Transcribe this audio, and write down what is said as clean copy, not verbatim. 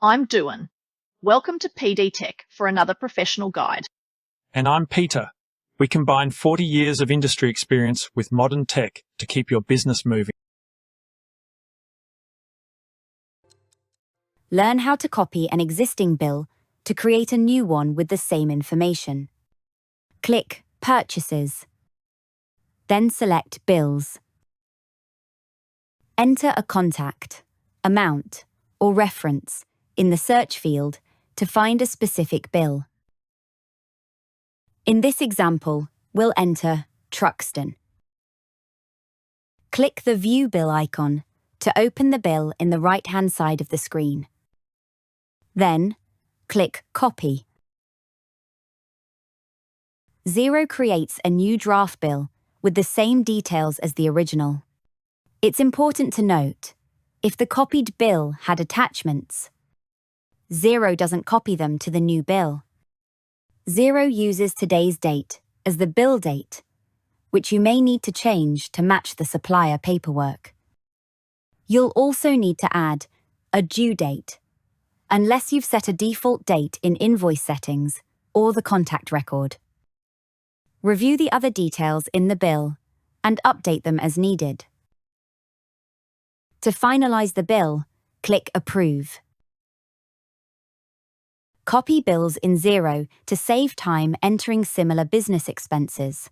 I'm Duan. Welcome to PD Tech for another professional guide. And I'm Peter. We combine 40 years of industry experience with modern tech to keep your business moving. Learn how to copy an existing bill to create a new one with the same information. Click Purchases. Then select Bills. Enter a contact, amount, or reference in the search field to find a specific bill. In this example, we'll enter Truxton. Click the View Bill icon to open the bill in the right-hand side of the screen. Then, click Copy. Xero creates a new draft bill with the same details as the original. It's important to note, if the copied bill had attachments, Xero doesn't copy them to the new bill. Xero uses today's date as the bill date, which you may need to change to match the supplier paperwork. You'll also need to add a due date, unless you've set a default date in invoice settings or the contact record. Review the other details in the bill and update them as needed. To finalize the bill, click Approve. Copy bills in Xero to save time entering similar business expenses.